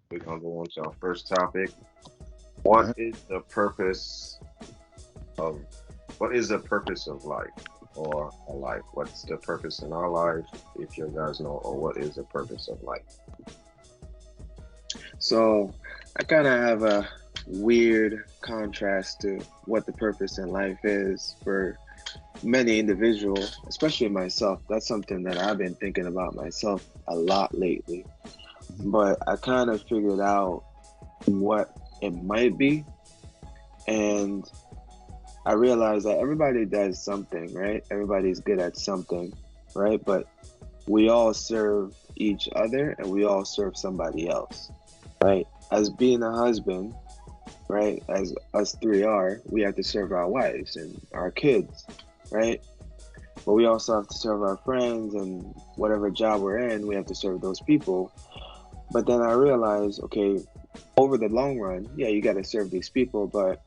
We're gonna go on to our first topic. All What right. is the purpose of what is the purpose of life or a life? What's the purpose in our life, if you guys know, or what is the purpose of life? So I kind of have a weird contrast to what the purpose in life is for many individuals, especially myself. That's something that I've been thinking about myself a lot lately. Mhm. But I kind of figured out what it might be, and I realized that everybody does something, right? Everybody's good at something, right? But we all serve each other and we all serve somebody else, right? As being a husband, right? As us three are, we have to serve our wives and our kids, right? But we also have to serve our friends and whatever job we're in, we have to serve those people. But then I realized, okay, over the long run, yeah, you got to serve these people, but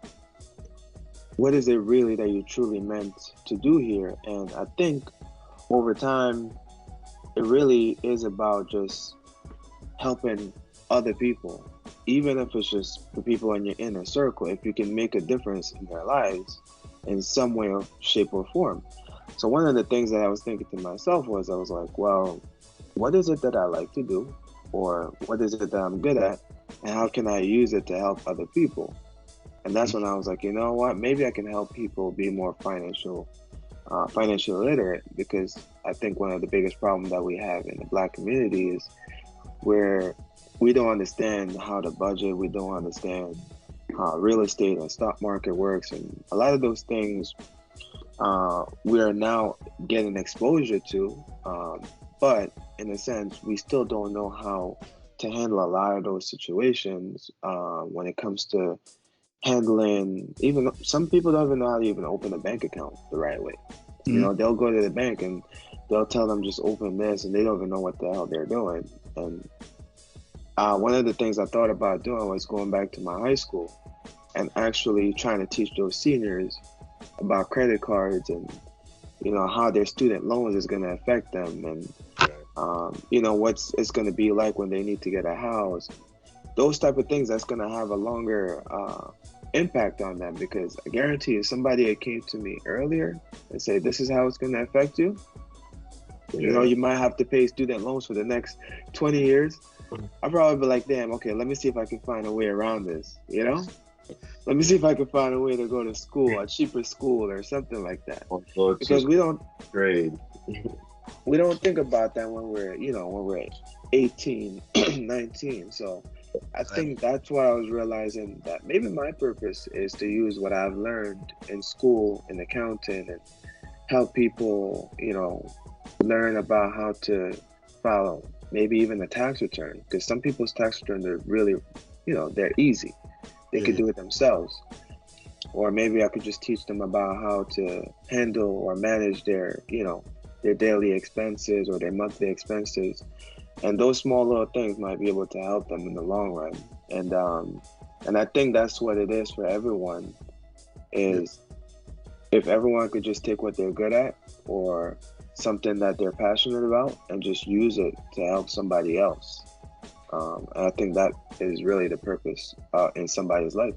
what is it really that you truly meant to do here? And I think over time, it really is about just helping other people, even if it's just the people in your inner circle, if you can make a difference in their lives in some way or shape or form. So one of the things that I was thinking to myself was I was like, well, what is it that I like to do? Or what is it that I'm good at? And how can I use it to help other people? And that's when I was like, you know what? Maybe I can help people be more financially literate, because I think one of the biggest problems that we have in the black community is where we don't understand how to budget, we don't understand how real estate and stock market works, and a lot of those things we are now getting exposure to, but in a sense, we still don't know how to handle a lot of those situations when it comes to handling. Even some people don't even know how to even open a bank account the right way. You Mhm. know, they'll go to the bank and they'll tell them just open this, and they don't even know what the hell they're doing. And one of the things I thought about doing was going back to my high school and actually trying to teach those seniors about credit cards and how their student loans is going to affect them, and Right. what's it's going to be like when they need to get a house. Those type of things that's going to have a longer impact on them, because I guarantee you, somebody that came to me earlier and say this is how it's going to affect you. Yeah. You might have to pay student loans for the next 20 years. I'll probably be like, damn, okay, let me see if I can find a way around this. Let me see if I can find a way to go to school, a cheaper school or something like that. Or go to Because grade. we don't think about that when we're 18, 19. So I Exactly. think that's why I was realizing that maybe my purpose is to use what I've learned in school in accounting and help people, learn about how to file maybe even a tax return. Because some people's tax returns are really, they're easy. They Yeah, could yeah. do it themselves. Or maybe I could just teach them about how to handle or manage their daily expenses or their monthly expenses. And those small little things might be able to help them in the long run. And I think that's what it is for everyone, Yeah. is if everyone could just take what they're good at or something that they're passionate about and just use it to help somebody else. And I think that is really the purpose in somebody's life.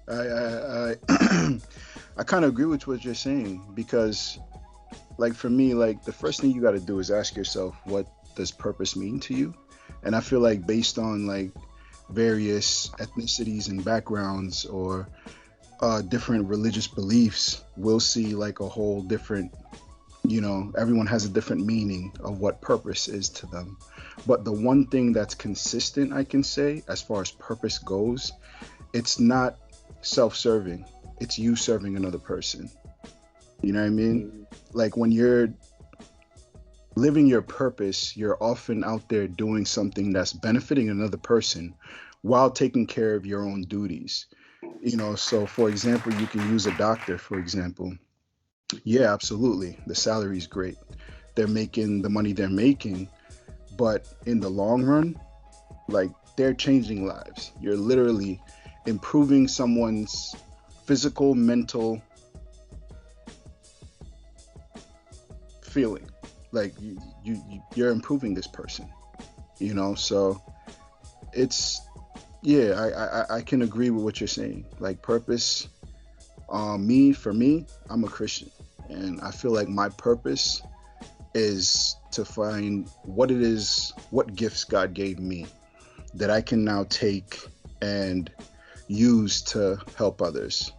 I I kind of agree with what you're saying because, like, for me, like, the first thing you got to do is ask yourself, what does purpose mean to you? And I feel like based on like various ethnicities and backgrounds or different religious beliefs, we'll see like a whole different, everyone has a different meaning of what purpose is to them. But the one thing that's consistent, I can say, as far as purpose goes, it's not self serving, it's you serving another person. You know what I mean? Mm, Like when you're living your purpose, you're often out there doing something that's benefiting another person while taking care of your own duties. So for example, you can use a doctor, for example. Yeah, absolutely. The salary is great. They're making the money they're making, but in the long run, like, they're changing lives. You're literally improving someone's physical, mental feeling. Like you're improving this person. So it's yeah, I can agree with what you're saying. Like purpose, for me, I'm a Christian, and I feel like my purpose is to find what it is, what gifts God gave me that I can now take and use to help others.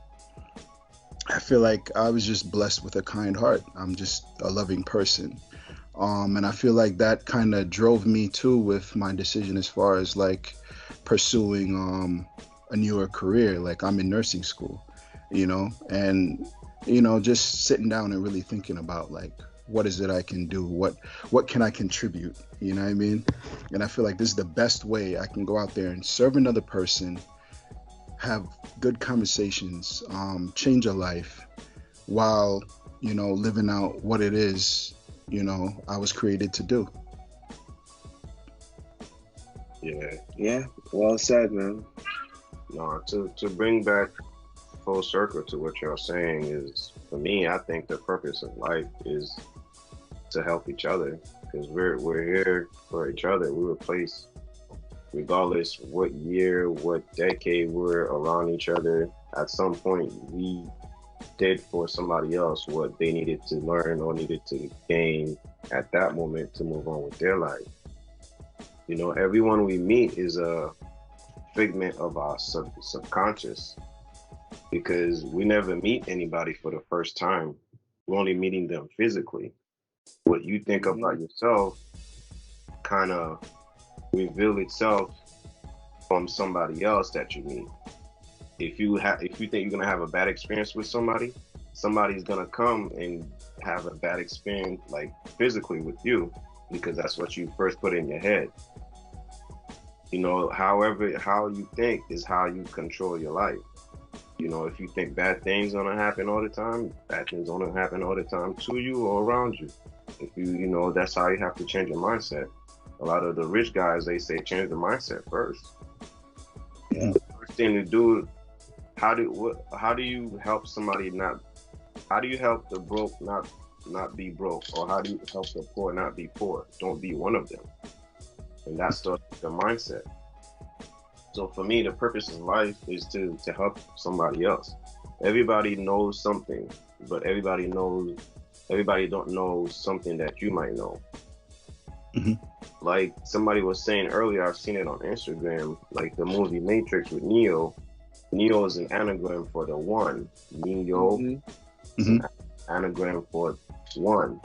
I feel like I was just blessed with a kind heart. I'm just a loving person. And I feel like that kind of drove me too with my decision as far as like pursuing a newer career. Like I'm in nursing school, and just sitting down and really thinking about like what is it I can do? What can I contribute? You know what I mean? And I feel like this is the best way I can go out there and serve another person, have good conversations, change a life while, living out what it is, I was created to do. Yeah. Yeah, well said, man. No, to bring back full circle to what you're saying is, for me, I think the purpose of life is to help each other because we're here for each other. We were placed, regardless what year, what decade we're around each other. At some point, we did for somebody else what they needed to learn or needed to gain at that moment to move on with their life. Everyone we meet is a figment of our subconscious because we never meet anybody for the first time. We're only meeting them physically. What you think Hmm. about yourself kind of reveal itself from somebody else that you meet. If you think you're gonna have a bad experience with somebody, somebody's gonna come and have a bad experience like physically with you because that's what you first put in your head. However, how you think is how you control your life. If you think bad things gonna happen all the time, bad things gonna happen all the time to you or around you. If that's how you have to change your mindset. A lot of the rich guys, they say change the mindset first. Yeah. Mhm. First thing to do, how do you help somebody not, how do you help the broke not be broke? Or how do you help the poor not be poor? Don't be one of them. And that's the mindset. So for me, the purpose of life is to help somebody else. Everybody knows something, but everybody don't know something that you might know. Mhm. Like somebody was saying earlier, I've seen it on Instagram, like the movie Matrix with Neo. Neo is an anagram for the one. Neo Hmm. is an Mhm. anagram for one.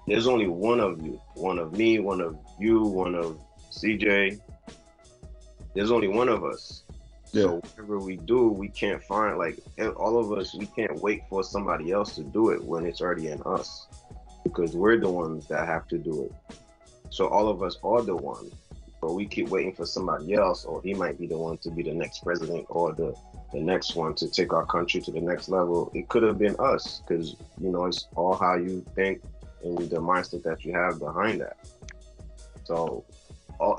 There's only one of you, one of me, one of you, one of CJ. There's only one of us. Yeah. So whatever we do, we can't find like all of us. We can't wait for somebody else to do it when it's already in us, because we're the ones that have to do it. So all of us are the one, but we keep waiting for somebody else, or he might be the one to be the next president or the next one to take our country to the next level. It could have been us, because it's all how you think and the mindset that you have behind that. So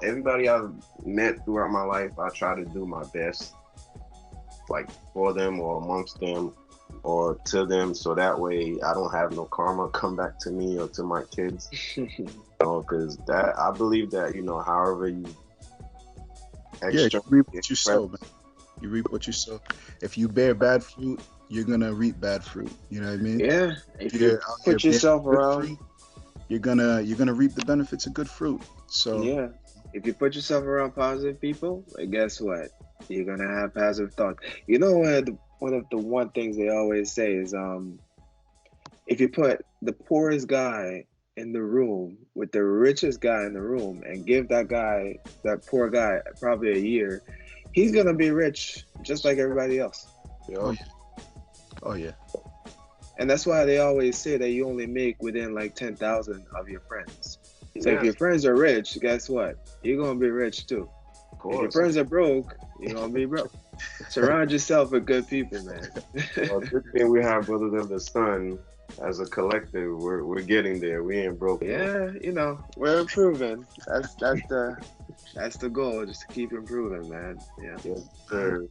everybody I've met throughout my life, I try to do my best, like for them or amongst them or to them, so that way I don't have no karma come back to me or to my kids. Because that I believe that however you Yeah. You externally reap what you express, sow, man. You reap what you sow. If you bear bad fruit, you're gonna reap bad fruit. You know what I mean? Yeah, If if you you're out here put bearing yourself good around, fruit, you're gonna reap the benefits of good fruit. So yeah, if you put yourself around positive people, like, guess what? You're gonna have positive thoughts. One of the one things they always say is, if you put the poorest guy in the room with the richest guy in the room and give that poor guy, probably a year, he's gonna be rich just like everybody else. oh yeah, yeah, oh yeah, And that's why they always say that you only make within like 10,000 of your friends. So if your yes, friends are rich, guess what? You're gonna be rich too. of If your course. friends are broke, you're gonna be broke. Surround yourself with good people, man. Well, good thing we have Brothers of the Sun as a collective. We're getting there. We ain't broke no. Yeah, we're improving. That's the goal, just to keep improving, man. Yeah. Yes, man. sir.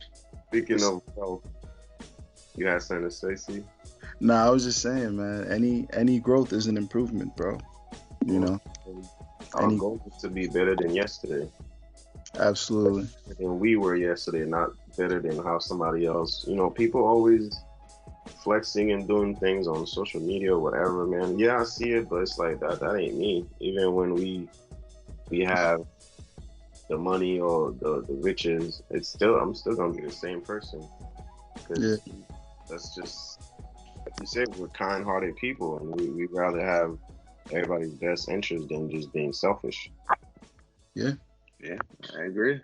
Speaking It's, of wealth, you had something to say, see? nah, I was just saying, man. Any growth is an improvement, bro. You Most know, our any goal is to be better than yesterday. Absolutely. than we were yesterday, not better than how somebody else. You know, people always flexing and doing things on social media or whatever, man. Yeah, I see it, but it's like that ain't me. Even when we have the money or the riches, it's still I'm still gonna be the same person Yeah. because that's just like you said, we're kind-hearted people, and we'd rather have everybody's best interest than just being selfish. Yeah. Yeah, I agree.